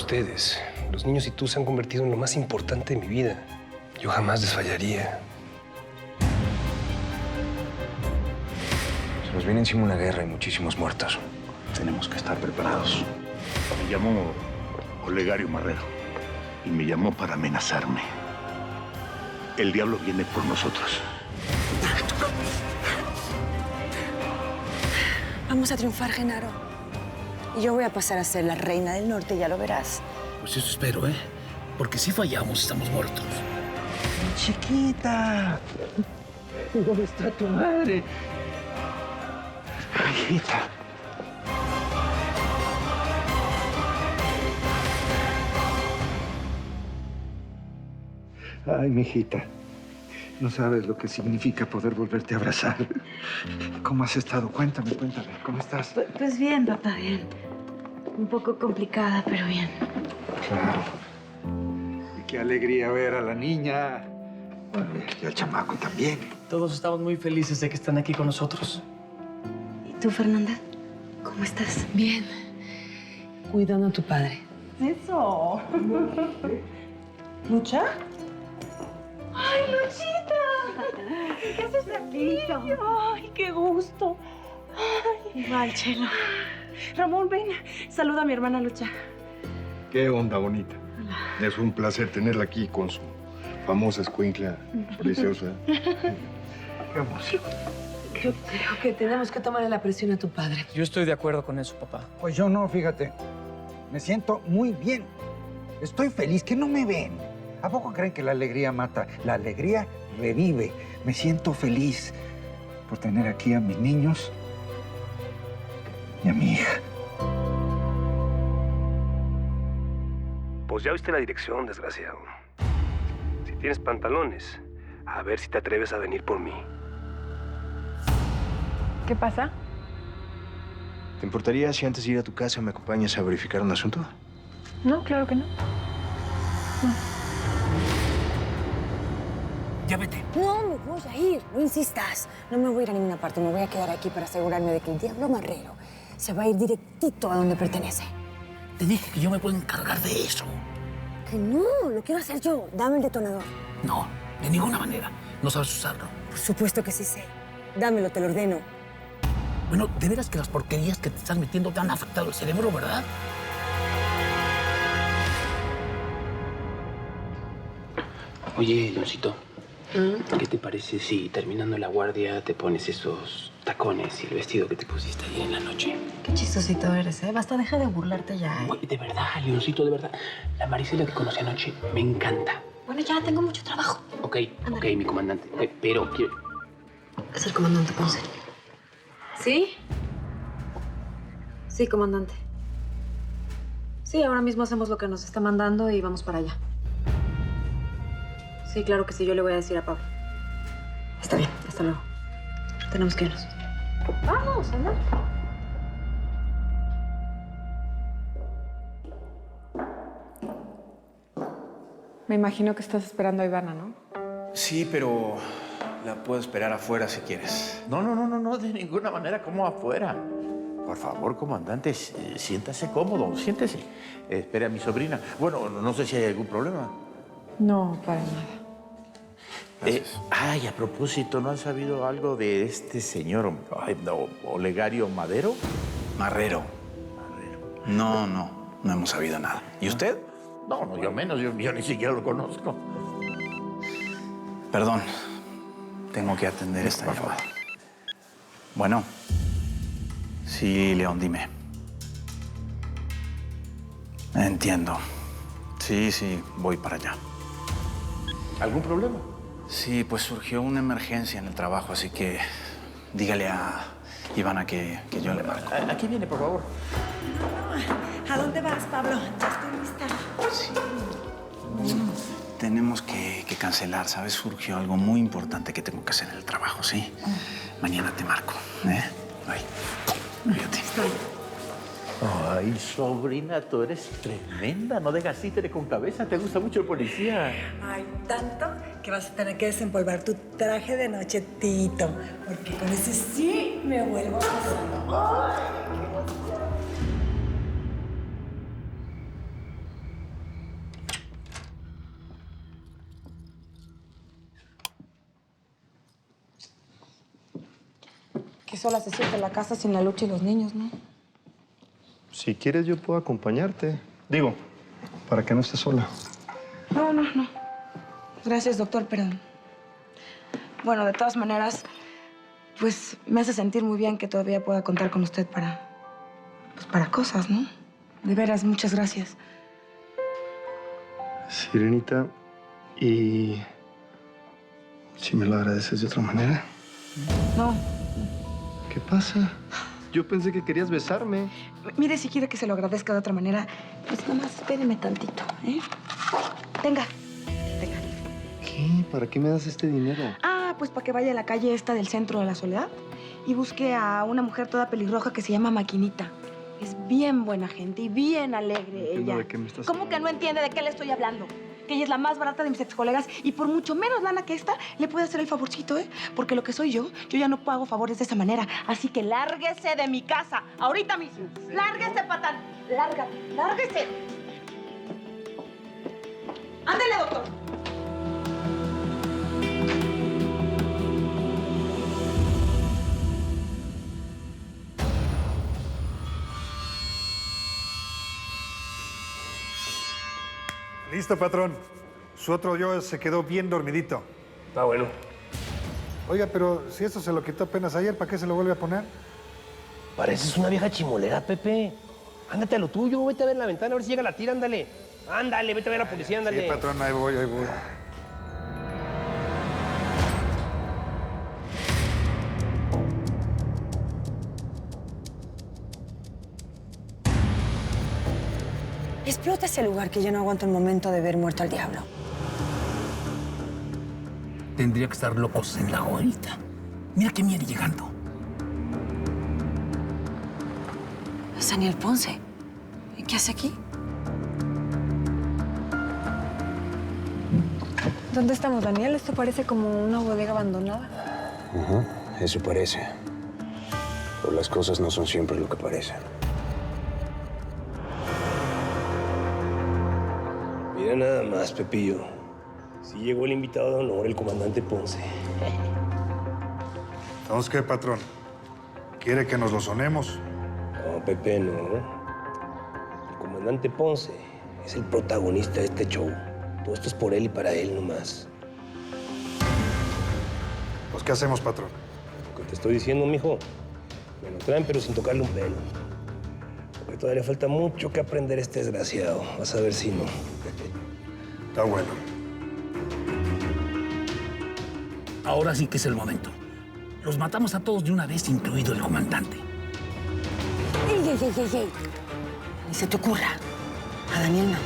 ustedes. Los niños y tú se han convertido en lo más importante de mi vida. Yo jamás les fallaría. Se nos viene encima una guerra y muchísimos muertos. Tenemos que estar preparados. Me llamó Olegario Marrero y me llamó para amenazarme. El diablo viene por nosotros. Vamos a triunfar, Genaro. Y yo voy a pasar a ser la reina del norte, ya lo verás. Pues eso espero, ¿eh? Porque si fallamos, estamos muertos. Chiquita, ¿dónde está tu madre? Hijita. Ay, mijita. No sabes lo que significa poder volverte a abrazar. ¿Cómo has estado? Cuéntame. ¿Cómo estás? Pues bien, papá, bien. Un poco complicada, pero bien. Claro. Y qué alegría ver a la niña. Bueno, y al chamaco también. Todos estamos muy felices de que están aquí con nosotros. ¿Y tú, Fernanda? ¿Cómo estás? Bien. Cuidando a tu padre. Eso. ¿Lucha? ¡Ay, Luchita! ¿Qué haces aquí? ¡Ay, qué gusto! Ay. Igual, Chelo. Ramón, ven. Saluda a mi hermana Lucha. Qué onda bonita. Es un placer tenerla aquí con su famosa escuincla preciosa. Qué emoción. Yo creo que tenemos que tomarle la presión a tu padre. Yo estoy de acuerdo con eso, papá. Pues yo no, fíjate. Me siento muy bien. Estoy feliz, que no me ven. ¿A poco creen que la alegría mata? La alegría revive. Me siento feliz por tener aquí a mis niños y a mi hija. Pues ya viste la dirección, desgraciado. Si tienes pantalones, a ver si te atreves a venir por mí. ¿Qué pasa? ¿Te importaría si antes de ir a tu casa me acompañas a verificar un asunto? No, claro que no. Ya vete. No me voy a ir, no insistas. No me voy a ir a ninguna parte, me voy a quedar aquí para asegurarme de que el diablo marrero se va a ir directito a donde pertenece. Te dije que yo me puedo encargar de eso. Que no, lo quiero hacer yo. Dame el detonador. No, de ninguna manera. No sabes usarlo. Por supuesto que sí sé. Dámelo, te lo ordeno. Bueno, de veras que las porquerías que te estás metiendo te han afectado el cerebro, ¿verdad? Oye, Leoncito, ¿qué te parece si terminando la guardia te pones esos tacones y el vestido que te pusiste ayer en la noche? Qué chistosito eres, ¿eh? Basta, deja de burlarte ya, ¿eh? Oye, de verdad, Leoncito, de verdad. La Marisela que conocí anoche me encanta. Bueno, ya tengo mucho trabajo. Ok, mi comandante. Ok, pero quiero... Es el comandante Ponce. ¿Sí? Sí, comandante. Sí, ahora mismo hacemos lo que nos está mandando y vamos para allá. Sí, claro que sí, yo le voy a decir a Pablo. Está bien, hasta luego. Tenemos que irnos. Vamos, anda. Me imagino que estás esperando a Ivana, ¿no? Sí, pero la puedo esperar afuera si quieres. No, de ninguna manera, como afuera. Por favor, comandante, siéntase cómodo, siéntese. Espere a mi sobrina. Bueno, no sé si hay algún problema. No, para nada. A propósito, ¿no han sabido algo de este señor, Olegario Madero? Marrero. No hemos sabido nada. ¿Y usted? No, yo menos, yo ni siquiera lo conozco. Perdón, tengo que atender esta llamada. Bueno, sí, León, dime. Entiendo. Sí, voy para allá. ¿Algún problema? Sí, pues surgió una emergencia en el trabajo, así que dígale a Ivana que yo le marco. Aquí viene, por favor. ¿A dónde vas, Pablo? Ya estoy lista. Sí. Tenemos que cancelar, ¿sabes? Surgió algo muy importante que tengo que hacer en el trabajo, ¿sí? Mañana te marco, ¿eh? Bye. Cuídate. Ay, sobrina, tú eres tremenda. No dejas títere con cabeza. Te gusta mucho el policía. Ay, tanto que vas a tener que desempolvar tu traje de noche, Tito. Porque con ese sí me vuelvo a casar. que sola se siente en la casa sin la Lucha y los niños, ¿no? Si quieres, yo puedo acompañarte. Digo, para que no estés sola. No. Gracias, doctor, pero... Bueno, de todas maneras, pues me hace sentir muy bien que todavía pueda contar con usted para... pues para cosas, ¿no? De veras, muchas gracias. Sirenita, ¿y si me lo agradeces de otra manera? No. ¿Qué pasa? Yo pensé que querías besarme. Mire, si quiere que se lo agradezca de otra manera, pues nada más espéreme tantito, ¿eh? Tenga. ¿Qué? ¿Para qué me das este dinero? Ah, pues para que vaya a la calle esta del centro de la Soledad y busque a una mujer toda pelirroja que se llama Maquinita. Es bien buena gente y bien alegre ella. ¿De qué me estás ¿Cómo que no entiende de qué le estoy hablando? Que ella es la más barata de mis ex colegas y por mucho menos lana que esta, le puede hacer el favorcito, ¿eh? Porque lo que soy yo ya no pago favores de esa manera. Así que lárguese de mi casa, ahorita mismo. Lárguese, patán. Lárguese. Ándele, doctor. Listo, patrón. Su otro yo se quedó bien dormidito. Está bueno. Oiga, pero si esto se lo quitó apenas ayer, ¿para qué se lo vuelve a poner? Pareces una vieja chimolera, Pepe. Ándate a lo tuyo, vete a ver la ventana, a ver si llega la tira, ándale. Ándale, vete a ver a la policía, ándale. Sí, patrón, ahí voy. Explota ese lugar que yo no aguanto el momento de ver muerto al diablo. Tendría que estar locos en la gorita. Mira que viene llegando. Es Daniel Ponce. ¿Y qué hace aquí? ¿Dónde estamos, Daniel? Esto parece como una bodega abandonada. Eso parece. Pero las cosas no son siempre lo que parecen. Mira nada más, Pepillo. Sí llegó el invitado de honor, el comandante Ponce. ¿Entonces qué, patrón? ¿Quiere que nos lo sonemos? No, Pepe, no. El comandante Ponce es el protagonista de este show. Todo esto es por él y para él nomás. Pues, ¿qué hacemos, patrón? Lo que te estoy diciendo, mijo. Me lo traen, pero sin tocarle un pelo. Porque todavía falta mucho que aprender este desgraciado. Vas a ver si no. Está bueno. Ahora sí que es el momento. Los matamos a todos de una vez, incluido el comandante. ¡Ey! Ni se te ocurra. A Daniel no.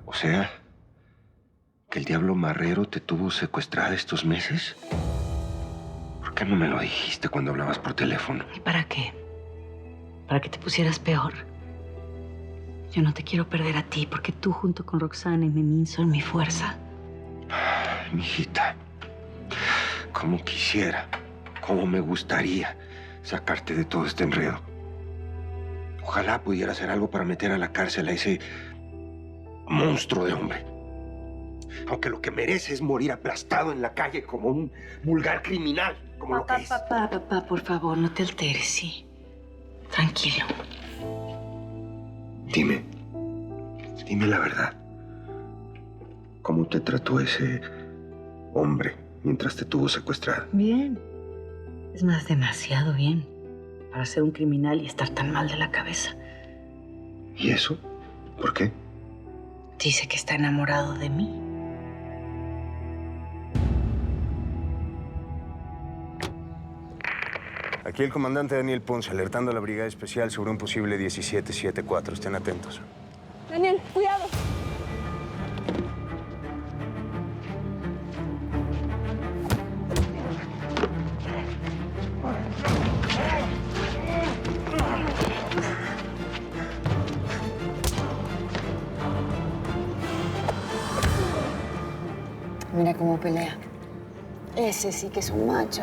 O sea, que el diablo marrero te tuvo secuestrada estos meses. ¿Por qué no me lo dijiste cuando hablabas por teléfono? ¿Y para qué? ¿Para que te pusieras peor? Yo no te quiero perder a ti, porque tú junto con Roxana y Memín son mi fuerza. Mijita, cómo quisiera, cómo me gustaría sacarte de todo este enredo. Ojalá pudiera hacer algo para meter a la cárcel a ese monstruo de hombre. Aunque lo que merece es morir aplastado en la calle como un vulgar criminal, como lo que es. Papá, por favor, no te alteres, ¿sí? Tranquilo. Dime la verdad. ¿Cómo te trató ese hombre mientras te tuvo secuestrada? Bien. Es más, demasiado bien para ser un criminal y estar tan mal de la cabeza. ¿Y eso? ¿Por qué? Dice que está enamorado de mí. Aquí el comandante Daniel Ponce alertando a la Brigada Especial sobre un posible 1774. Estén atentos. Daniel, cuidado. Mira cómo pelea. Ese sí que es un macho.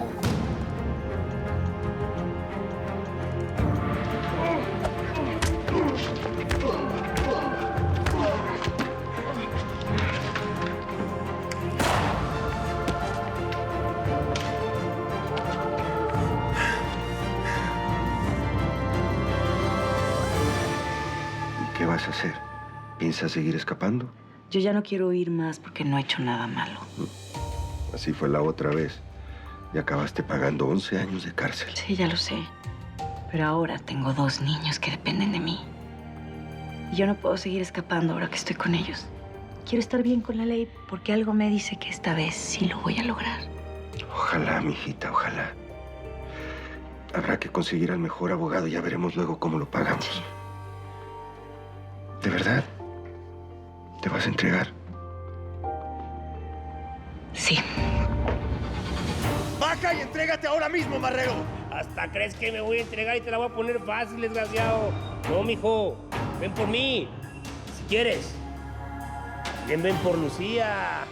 vas a hacer? ¿Piensas seguir escapando? Yo ya no quiero huir más porque no he hecho nada malo. Así fue la otra vez. Y acabaste pagando 11 años de cárcel. Sí, ya lo sé. Pero ahora tengo 2 niños que dependen de mí. Y yo no puedo seguir escapando ahora que estoy con ellos. Quiero estar bien con la ley porque algo me dice que esta vez sí lo voy a lograr. Ojalá, mijita, ojalá. Habrá que conseguir al mejor abogado. Ya veremos luego cómo lo pagamos. Sí. ¿De verdad? ¿Te vas a entregar? Sí. ¡Baja y entrégate ahora mismo, Marrero! ¿Hasta crees que me voy a entregar y te la voy a poner fácil, desgraciado? No, mijo. Ven por mí. Si quieres. Bien, ven por Lucía.